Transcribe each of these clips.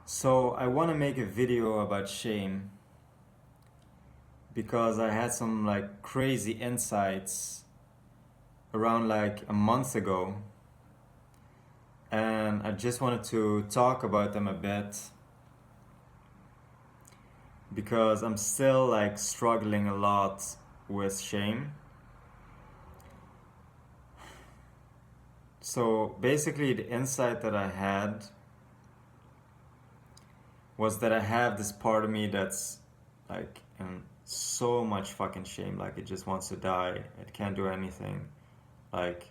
So I want to make a video about shame because I had some like crazy insights around like a month ago, and I just wanted to talk about them a bit because I'm still like struggling a lot with shame. So basically the insight that I had was that I have this part of me that's like in so much fucking shame, like it just wants to die. It can't do anything. Like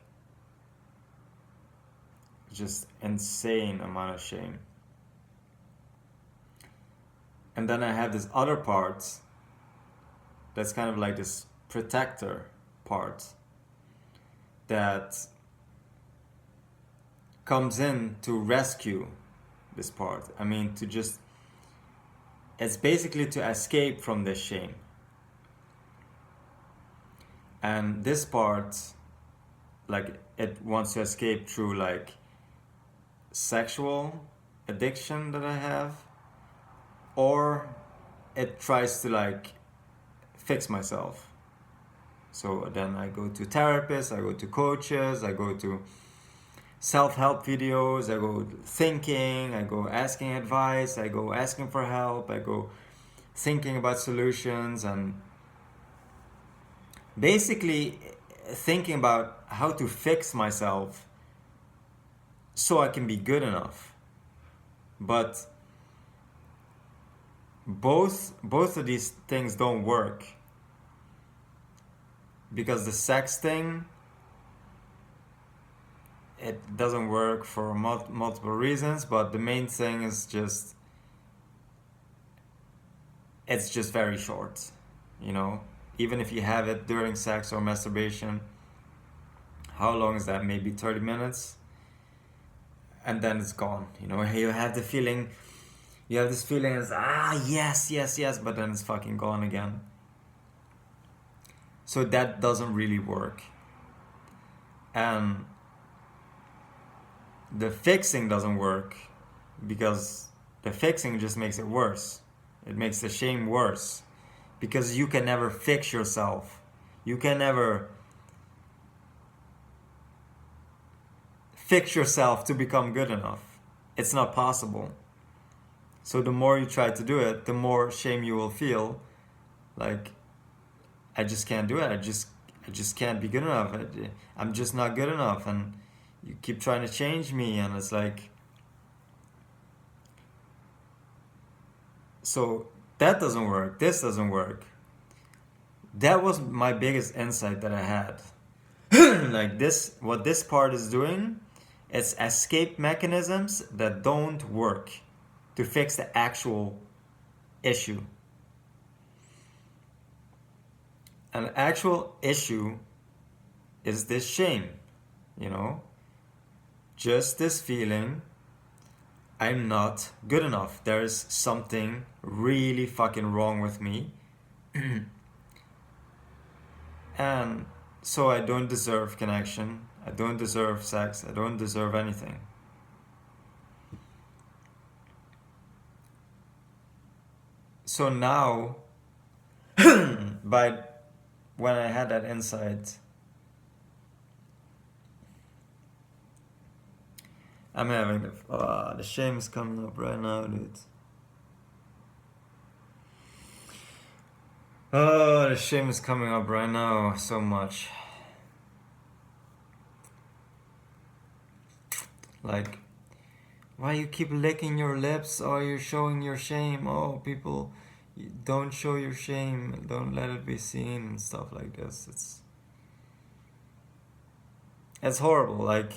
just insane amount of shame. And then I have this other part that's kind of like this protector part that comes in to rescue this part. I mean, to just, it's basically to escape from this shame. And this part, like, it wants to escape through like sexual addiction that I have, or it tries to like fix myself. So then I go to therapists, I go to coaches, I go to self-help videos, I go thinking, I go asking advice, I go asking for help, I go thinking about solutions, and basically thinking about how to fix myself so I can be good enough. But both of these things don't work because the sex thing, it doesn't work for multiple reasons, but the main thing is just it's just very short, you know. Even if you have it during sex or masturbation, how long is that? Maybe 30 minutes, and then it's gone, you know. You have the feeling, you have this feeling is yes, yes, yes, but then it's fucking gone again. So that doesn't really work. And the fixing doesn't work because the fixing just makes it worse. It makes the shame worse because you can never fix yourself. You can never fix yourself to become good enough. It's not possible. So the more you try to do it, the more shame you will feel. Like, I just can't do it. I just can't be good enough. I'm just not good enough, and you keep trying to change me, and it's like, so that doesn't work. This doesn't work. That was my biggest insight that I had. Like this, what this part is doing, it's escape mechanisms that don't work to fix the actual issue. An actual issue is this shame, you know? Just this feeling, I'm not good enough. There's something really fucking wrong with me. And so I don't deserve connection. I don't deserve sex. I don't deserve anything. So now, by when I had that insight, I'm having the shame is coming up right now, dude. Oh, the shame is coming up right now so much. Like, why you keep licking your lips? Oh, you're showing your shame. Oh, people, don't show your shame. Don't let it be seen and stuff like this. It's horrible. Like,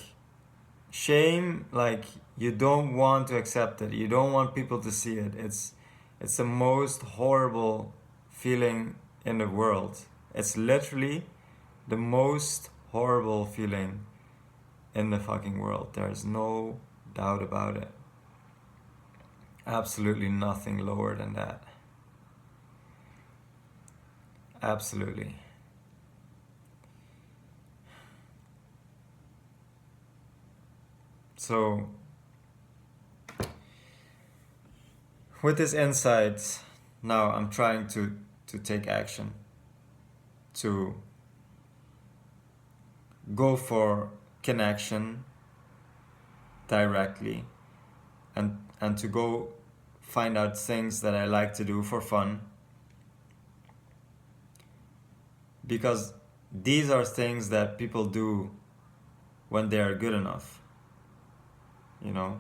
shame, like, you don't want to accept it. You don't want people to see it. It's the most horrible feeling in the world. It's literally the most horrible feeling in the fucking world. There's no doubt about it. Absolutely nothing lower than that. Absolutely. So with this insight, now I'm trying to take action, to go for connection directly, and to go find out things that I like to do for fun, because these are things that people do when they are good enough, you know.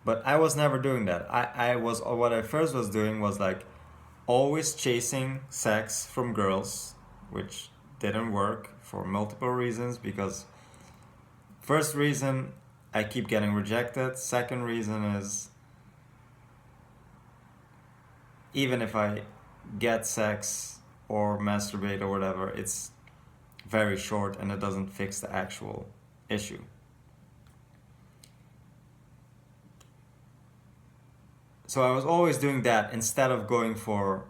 But I was never doing that. I was, what I first was doing was like always chasing sex from girls, which didn't work for multiple reasons. Because first reason, I keep getting rejected. Second reason is, even if I get sex or masturbate or whatever, it's very short and it doesn't fix the actual issue. So I was always doing that instead of going for,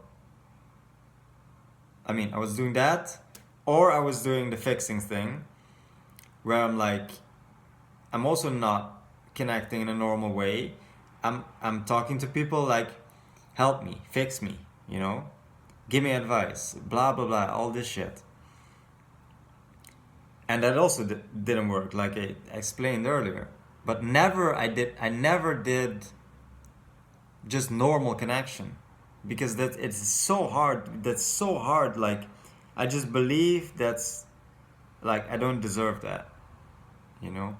I was doing that, or I was doing the fixing thing, where I'm like, I'm also not connecting in a normal way. I'm talking to people like, help me, fix me, you know, give me advice, blah blah blah, all this shit. And that also didn't work, like I explained earlier. But I never did just normal connection, because that it's so hard. That's so hard. Like, I just believe that's, like, I don't deserve that, you know,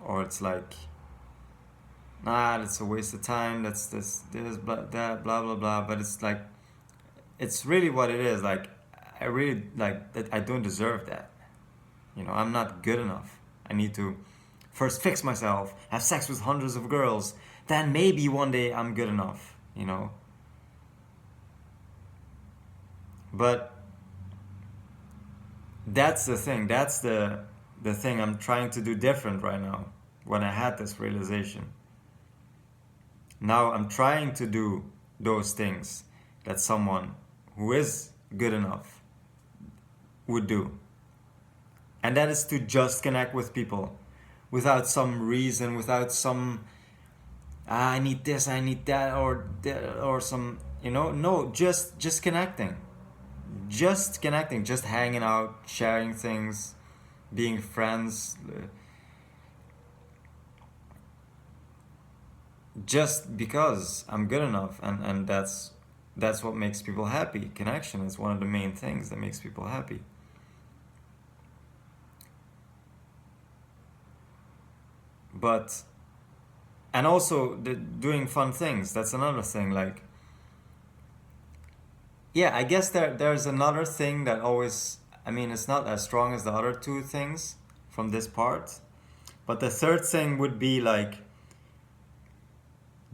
or it's like, nah, that's a waste of time. That's this blah that blah blah blah. But it's like, it's really what it is. Like, I really like that. I don't deserve that. You know, I'm not good enough. I need to first fix myself, have sex with hundreds of girls, then maybe one day I'm good enough, you know. But that's the thing. That's the thing I'm trying to do different right now. When I had this realization, now I'm trying to do those things that someone who is good enough would do. And that is to just connect with people without some reason, without some, I need this, I need that, or some, you know, no, just connecting. Just connecting, just hanging out, sharing things, being friends. Just because I'm good enough, and that's what makes people happy. Connection is one of the main things that makes people happy. But, and also doing fun things, that's another thing. Like, yeah, I guess there's another thing that always, it's not as strong as the other two things from this part, but the third thing would be like,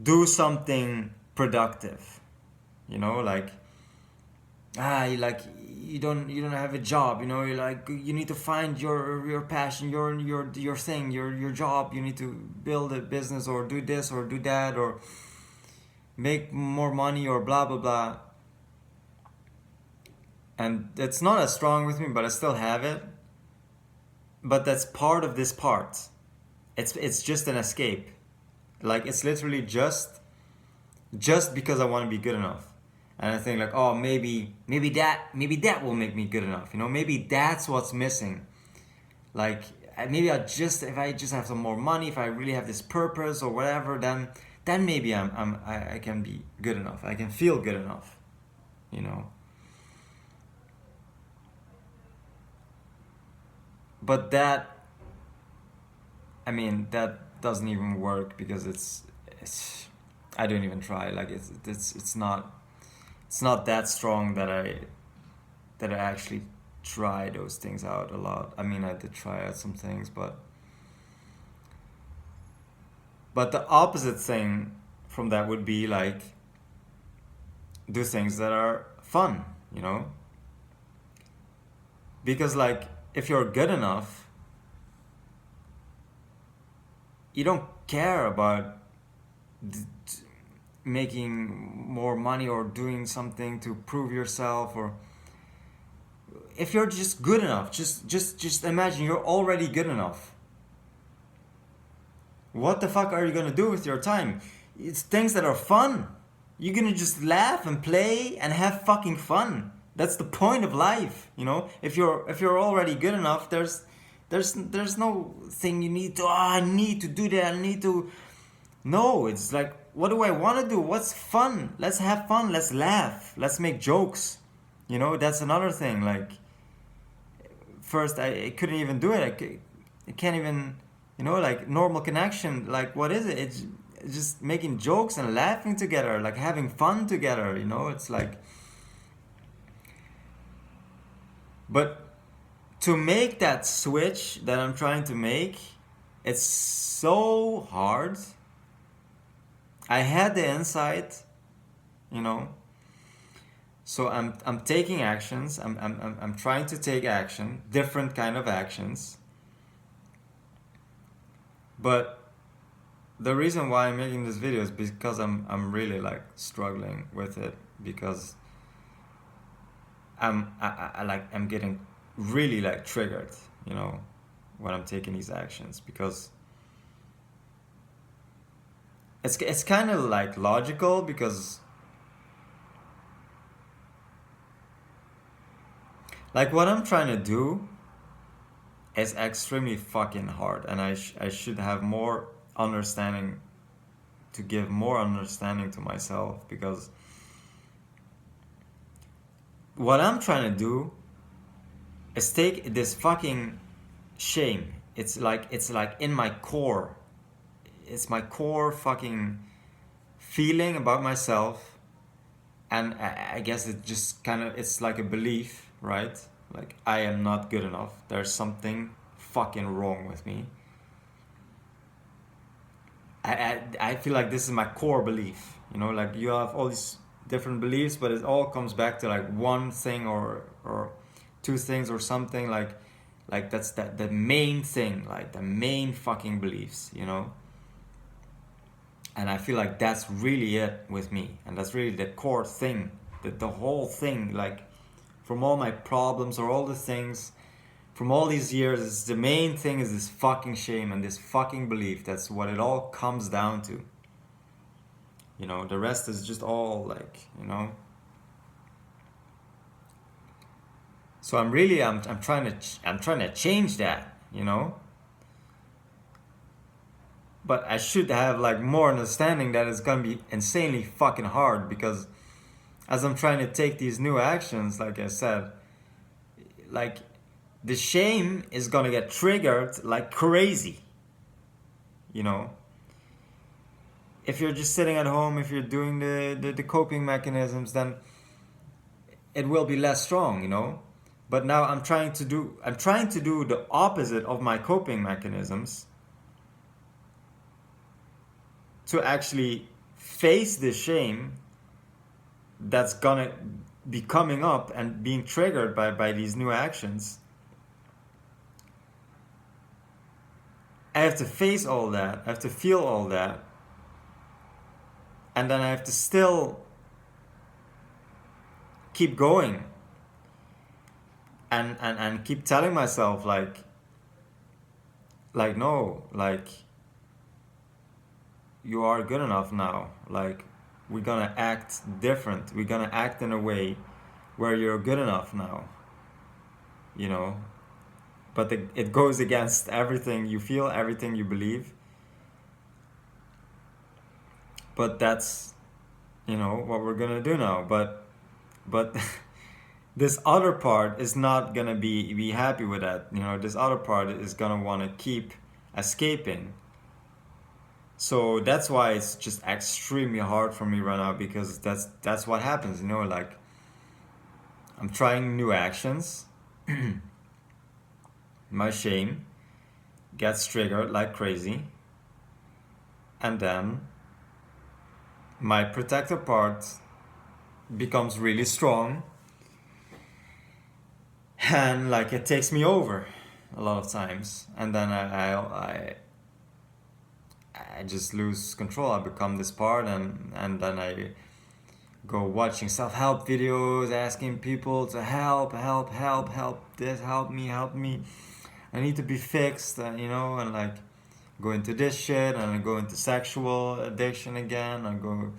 do something productive, you know, like, you don't have a job, you know, you're like, you need to find your passion, your thing, your job. You need to build a business, or do this or do that, or make more money, or blah blah blah. And it's not as strong with me, but I still have it. But that's part of this part. It's just an escape. Like, it's literally just because I want to be good enough. And I think like, oh, maybe that will make me good enough. You know, maybe that's what's missing. Like, maybe if I just have some more money, if I really have this purpose or whatever, then maybe I can be good enough. I can feel good enough. You know. But that doesn't even work, because it's I don't even try. Like, it's not that strong that I actually try those things out a lot. I did try out some things, but the opposite thing from that would be like, do things that are fun, you know? Because like, if you're good enough, you don't care about making more money or doing something to prove yourself. Or if you're just good enough, just imagine you're already good enough. what the fuck are you gonna do with your time? It's things that are fun. You're gonna just laugh and play and have fucking fun. That's the point of life, you know. If you're already good enough, there's no thing you need to. Oh, I need to do that. I need to. No, it's like, what do I want to do? What's fun? Let's have fun. Let's laugh. Let's make jokes. You know, that's another thing. Like, first I couldn't even do it. I can't even, you know, like normal connection. Like, what is it? It's just making jokes and laughing together, like having fun together. You know, it's like. But to make that switch that I'm trying to make, it's so hard. I had the insight, you know. So I'm taking actions. I'm trying to take action, different kind of actions. But the reason why I'm making this video is because I'm really like struggling with it, because I'm getting really like triggered, you know, when I'm taking these actions, because it's kind of like logical, because like what I'm trying to do is extremely fucking hard, and I should have more understanding, to give more understanding to myself, because what I'm trying to do is take this fucking shame. It's like in my core. It's my core fucking feeling about myself, and I guess it just kind of, it's like a belief, right? Like, I am not good enough. There's something fucking wrong with me. I feel like this is my core belief. You know, like you have all these different beliefs, but it all comes back to like one thing or two things or something, like that's the main thing, like the main fucking beliefs, you know. And I feel like that's really it with me, and that's really the core thing, the whole thing, like from all my problems or all the things from all these years, is the main thing is this fucking shame and this fucking belief. That's what it all comes down to. You know, the rest is just all like, you know. So I'm trying to change that, you know. But I should have like more understanding that it's gonna be insanely fucking hard, because as I'm trying to take these new actions, like I said, like the shame is gonna get triggered like crazy, you know. If you're just sitting at home, if you're doing the coping mechanisms, then it will be less strong, you know. But now I'm trying to do the opposite of my coping mechanisms, to actually face the shame that's gonna be coming up and being triggered by these new actions. I have to face all that, I have to feel all that, and then I have to still keep going and keep telling myself like no, like you are good enough now, like we're gonna act different, we're gonna act in a way where you're good enough now, you know. But it goes against everything you feel, everything you believe. But that's, you know, what we're gonna do now. But this other part is not gonna be happy with that. You know, this other part is gonna want to keep escaping. So that's why it's just extremely hard for me right now, because that's what happens. You know, like I'm trying new actions. My shame gets triggered like crazy, and then my protective part becomes really strong, and like it takes me over a lot of times, and then I just lose control. I become this part, and then I go watching self-help videos, asking people to help this, help me, I need to be fixed, you know. And like go into this shit, and I go into sexual addiction again. I go,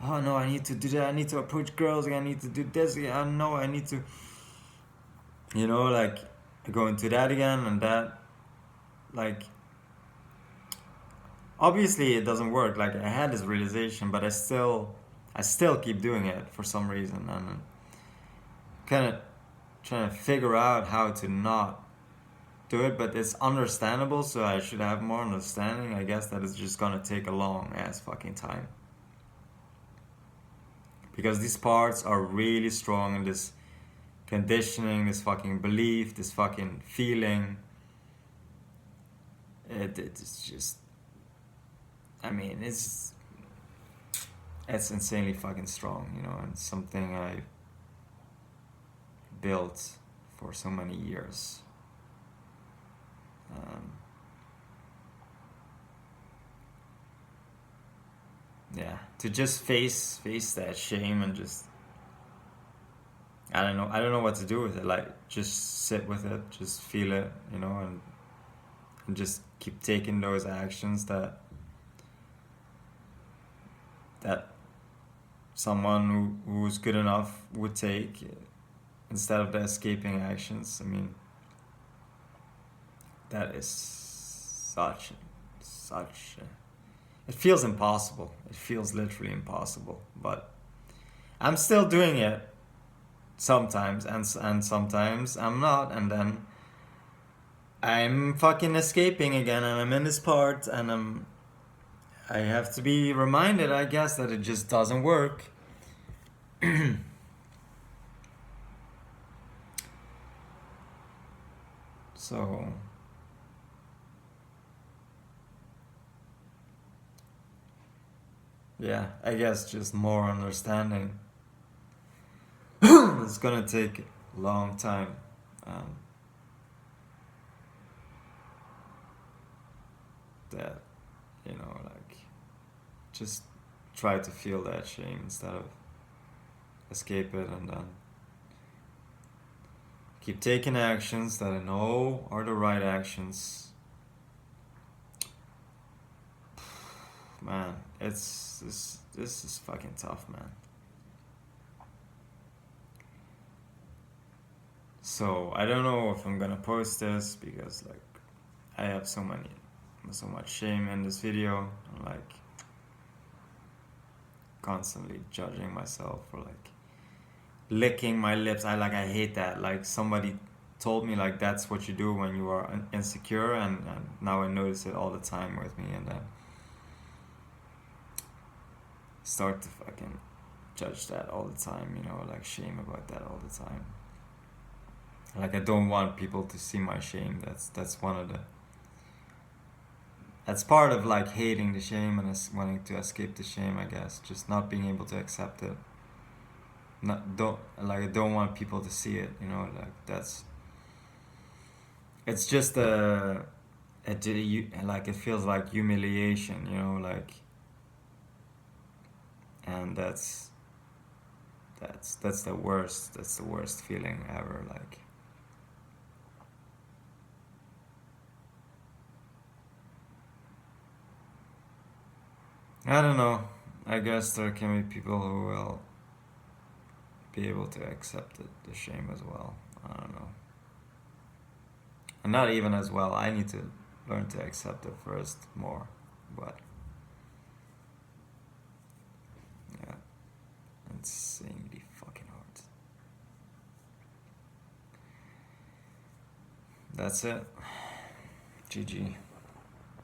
oh no, I need to do that. I need to approach girls again. I need to do this again. I know I need to, like, I go into that again, and that, like, obviously it doesn't work. Like, I had this realization, but I still keep doing it for some reason, and kind of trying to figure out how to not do it. But it's understandable, so I should have more understanding. I guess that it's just gonna take a long ass fucking time, because these parts are really strong in this conditioning, this fucking belief, this fucking feeling. It's just, I mean, it's insanely fucking strong, and something I built for so many years. Yeah, to just face that shame, and just, I don't know what to do with it. Like, just sit with it, just feel it, and just keep taking those actions that someone who's good enough would take, instead of the escaping actions. I mean, that is such it feels impossible. It feels literally impossible, but I'm still doing it sometimes, and sometimes I'm not, and then I'm fucking escaping again, and I'm in this part, and I have to be reminded, I guess, that it just doesn't work. So, yeah, I guess just more understanding. It's gonna take a long time. That, like, just try to feel that shame instead of escape it, and then keep taking actions that I know are the right actions. Man, this is fucking tough, man. So I don't know if I'm gonna post this, because, like, I have so much shame in this video. I'm, like, constantly judging myself for, like, licking my lips. I hate that. Like, somebody told me, like, that's what you do when you are insecure, and now I notice it all the time with me, and then start to fucking judge that all the time, like, shame about that all the time. Like, I don't want people to see my shame. That's one of the, that's part of, like, hating the shame and wanting to escape the shame, I guess. Just not being able to accept it. I don't want people to see it, like, that's, it's just like, it feels like humiliation, like, and that's the worst feeling ever, like. I don't know. I guess there can be people who will be able to accept the shame as well. I don't know. And not even as well. I need to learn to accept it first more. But, yeah, insanely fucking hard. That's it. GG.